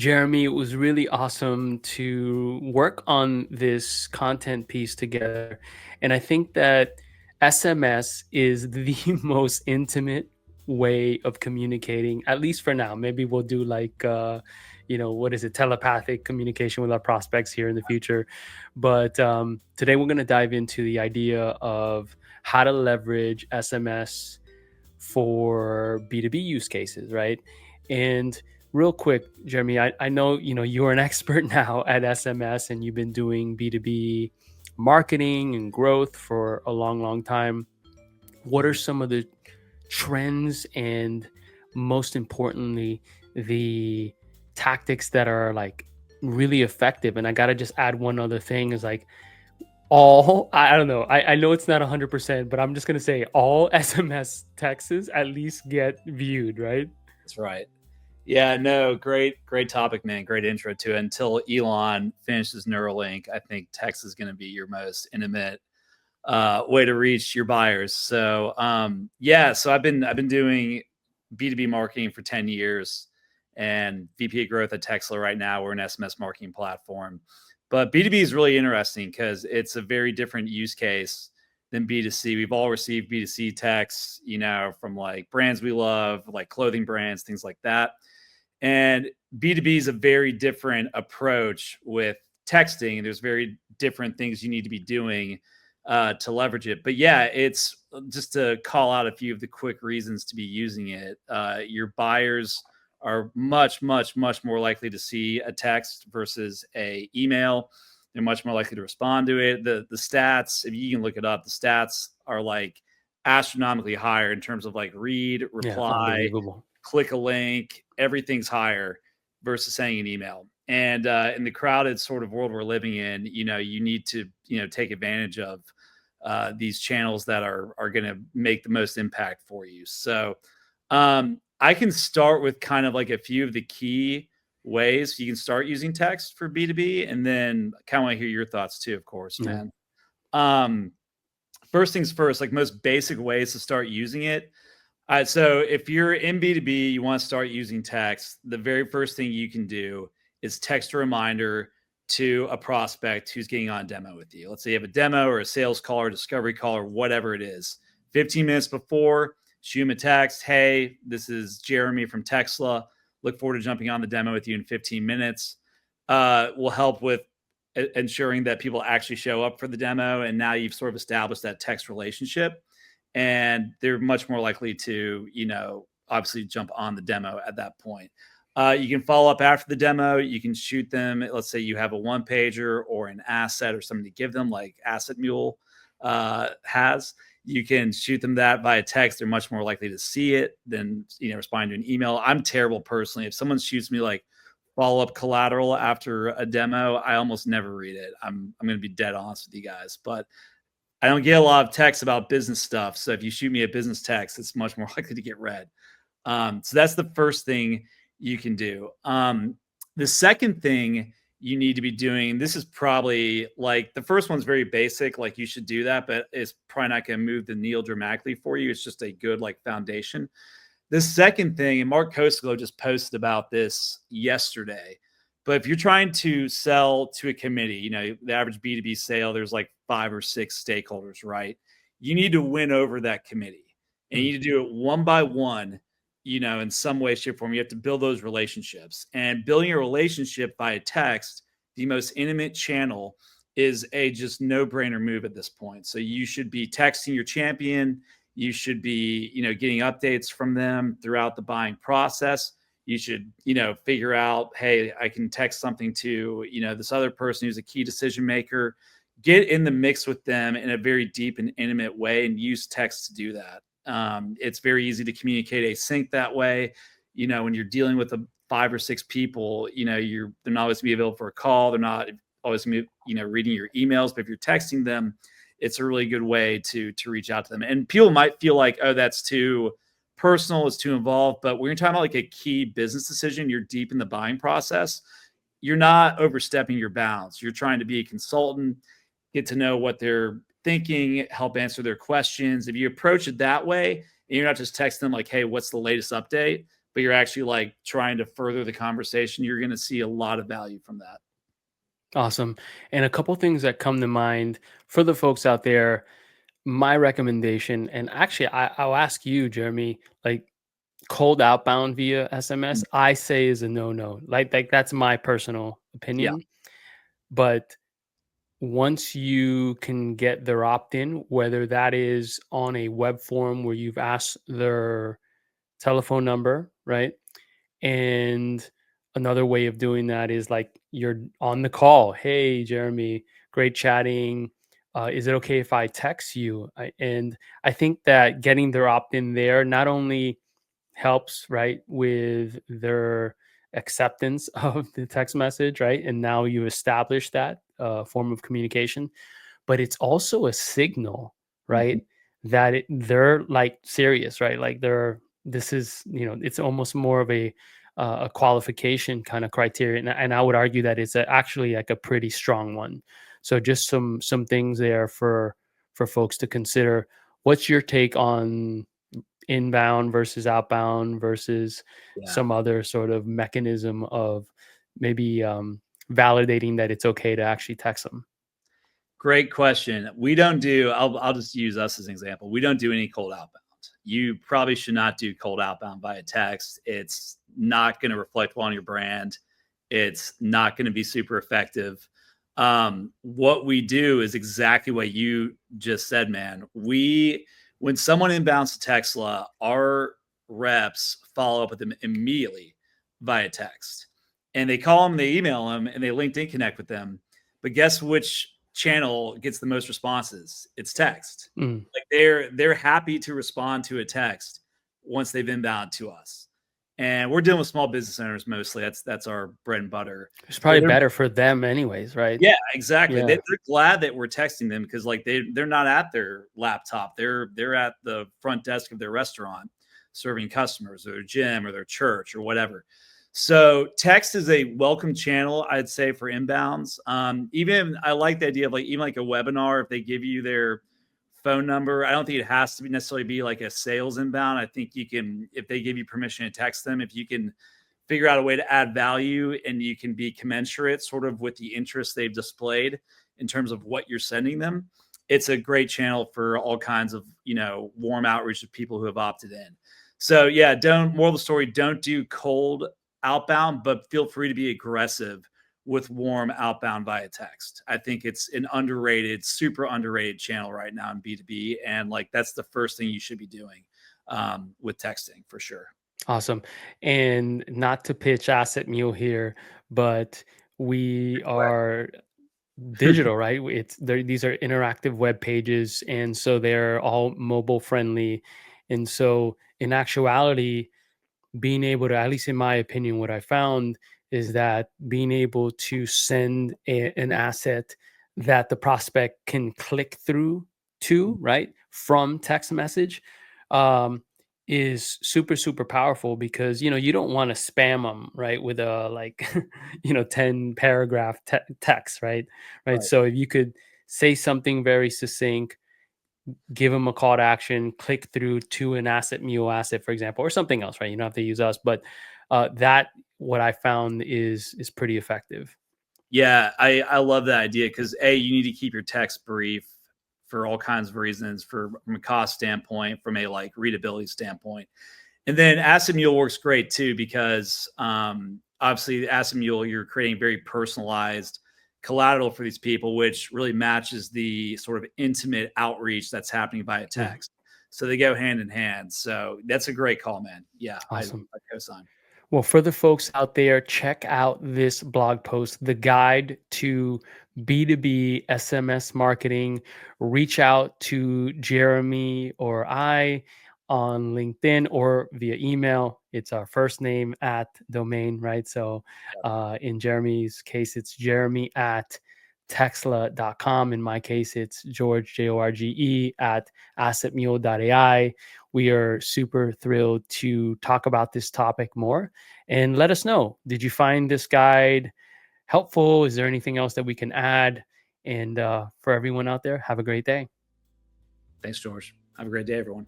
Jeremy, it was really awesome to work on this content piece together. And I think that SMS is the most intimate way of communicating, at least for now. Maybe we'll do like, what is it, telepathic communication with our prospects here in the future. But today we're going to dive into the idea of how to leverage SMS for B2B use cases, right? And real quick, Jeremy, I know you're an expert now at SMS and you've been doing B2B marketing and growth for a long, long time. What are some of the trends and most importantly, the tactics that are like really effective? And I gotta just add one other thing is like all I don't know. I know it's not 100%, but I'm just gonna say all SMS texts at least get viewed, right? That's right. Yeah, no, great topic, man. Great intro to it. Until Elon finishes Neuralink, I think text is going to be your most intimate way to reach your buyers. So, yeah, so I've been doing B2B marketing for 10 years and VP of growth at Texla right now. We're an SMS marketing platform. But B2B is really interesting because it's a very different use case than B2C. We've all received B2C texts, from like brands we love, like clothing brands, things like that. And B2B is a very different approach with texting. There's very different things you need to be doing to leverage it. But yeah, it's just to call out a few of the quick reasons to be using it. Your buyers are much, much, much more likely to see a text versus a email. They're much more likely to respond to it. The stats, if you can look it up, the stats are like astronomically higher in terms of like read, Yeah, reply, unbelievable. click a link, everything's higher versus sending an email. And in the crowded sort of world we're living in, you need to, take advantage of these channels that are going to make the most impact for you. So I can start with kind of like a few of the key ways you can start using text for B2B. And then I kind of want to hear your thoughts too, of course, Yeah. man. Um, First things first, like most basic ways to start using it. So if you're in B2B, you want to start using text, the very first thing you can do is text a reminder to a prospect who's getting on a demo with you. Let's say you have a demo or a sales call or discovery call or whatever it is. 15 minutes before, shoot him a text. Hey, this is Jeremy from Texla. Look forward to jumping on the demo with you in 15 minutes. Will help with ensuring that people actually show up for the demo. And now you've sort of established that text relationship and they're much more likely to, obviously jump on the demo at that point. You can follow up after the demo. You can shoot them. Let's say you have a one pager or an asset or something to give them, like Asset Mule has. You can shoot them that via text. They're much more likely to see it than responding to an email. I'm terrible personally. If someone shoots me like follow up collateral after a demo, I almost never read it. I'm going to be dead honest with you guys, but I don't get a lot of texts about business stuff. So if you shoot me a business text, it's much more likely to get read. So that's the first thing you can do. The second thing you need to be doing, this is probably like the first one's very basic, like you should do that, but it's probably not going to move the needle dramatically for you. It's just a good like foundation. The second thing, and Mark Koskelo just posted about this yesterday, but if you're trying to sell to a committee, the average B2B sale, there's like 5 or 6 stakeholders, right? You need to win over that committee and you need to do it one by one, in some way, shape, or form. You have to build those relationships, and building a relationship via text, the most intimate channel, is a just no-brainer move at this point. So you should be texting your champion. You should be, getting updates from them throughout the buying process. You should, figure out, hey, I can text something to, this other person who's a key decision maker. Get in the mix with them in a very deep and intimate way and use text to do that. It's very easy to communicate async that way. When you're dealing with 5 or 6 people, they're not always going to be available for a call. They're not always going to be, reading your emails. But if you're texting them, it's a really good way to reach out to them. And people might feel like, oh, that's too personal, it's too involved. But when you're talking about like a key business decision, you're deep in the buying process. You're not overstepping your bounds. You're trying to be a consultant, get to know what they're thinking, help answer their questions. If you approach it that way, and you're not just texting them like, hey, what's the latest update? but you're actually like trying to further the conversation, you're going to see a lot of value from that. Awesome. And a couple things that come to mind for the folks out there, my recommendation, and actually I'll ask you, Jeremy, like cold outbound via SMS, I say is a no-no. Like that's my personal Yeah. opinion. But once you can get their opt-in, whether that is on a web form where you've asked their telephone number, right? And another way of doing that is like you're on the call. Hey, Jeremy, great chatting. Is it okay if I text you? And I think that getting their opt in there not only helps, right, with their acceptance of the text message, right? And now you establish that form of communication, but it's also a signal, Mhm. right? That they're like serious, right? Like this is, it's almost more of a qualification kind of criteria. And I would argue that it's actually like a pretty strong one. So just some things there for folks to consider. What's your take on inbound versus outbound versus Yeah. some other sort of mechanism of maybe validating that it's okay to actually text them? Great question. We don't do, I'll just use us as an example. We don't do any cold outbound. You probably should not do cold outbound via text. It's not going to reflect well on your brand. It's not going to be super effective. What we do is exactly what you just said, man. When someone inbounds to Tesla, our reps follow up with them immediately via text. And they call them, they email them, and they LinkedIn connect with them. But guess which channel gets the most responses? It's text. Mm. Like they're happy to respond to a text once they've inbound to us. And we're dealing with small business owners mostly. That's our bread and butter. It's So probably better for them anyways, right? yeah, exactly. Yeah. They're glad that we're texting them because like they're not at their laptop. They're at the front desk of their restaurant serving customers or their gym or their church or whatever. So text is a welcome channel, I'd say, for inbounds. Even I like the idea of like even like a webinar, if they give you their phone number, I don't think it has to be necessarily be like a sales inbound. I think you can, if they give you permission to text them, if you can figure out a way to add value and you can be commensurate sort of with the interest they've displayed in terms of what you're sending them, it's a great channel for all kinds of, warm outreach to people who have opted in. So yeah, don't, moral of the story, don't do cold outbound, but feel free to be aggressive with warm outbound via text. I think it's an underrated, super underrated channel right now in B2B. And like, that's the first thing you should be doing with texting for sure. Awesome. And not to pitch Asset Mule here, but we are digital, right? These are interactive web pages, and so they're all mobile friendly. And so in actuality, being able to, at least in my opinion, what I found is that being able to send an asset that the prospect can click through to, right, from text message, um, is super, super powerful because, you don't want to spam them, right, with a like, 10 paragraph text, right? Right. Right. So if you could say something very succinct, give them a call to action, click through to an asset mule asset, for example, or something else, right? You don't have to use us, but that what I found is pretty effective. Yeah, I love that idea because A, you need to keep your text brief for all kinds of reasons, from a cost standpoint, from a like readability standpoint. And then Asset Mule works great too because obviously Asset Mule, you're creating very personalized collateral for these people, which really matches the sort of intimate outreach that's happening via Yeah, text. So they go hand in hand. So that's a great call, man. Yeah, awesome. I co-sign. Well, for the folks out there, check out this blog post, The Guide to B2B SMS Marketing. Reach out to Jeremy or I on LinkedIn or via email. It's our first name at domain, right? So in Jeremy's case, it's Jeremy at Texla.com. In my case, it's George, Jorge, at assetmule.ai. We are super thrilled to talk about this topic more, and let us know. Did you find this guide helpful? Is there anything else that we can add? And for everyone out there, have a great day. Thanks, George. Have a great day, everyone.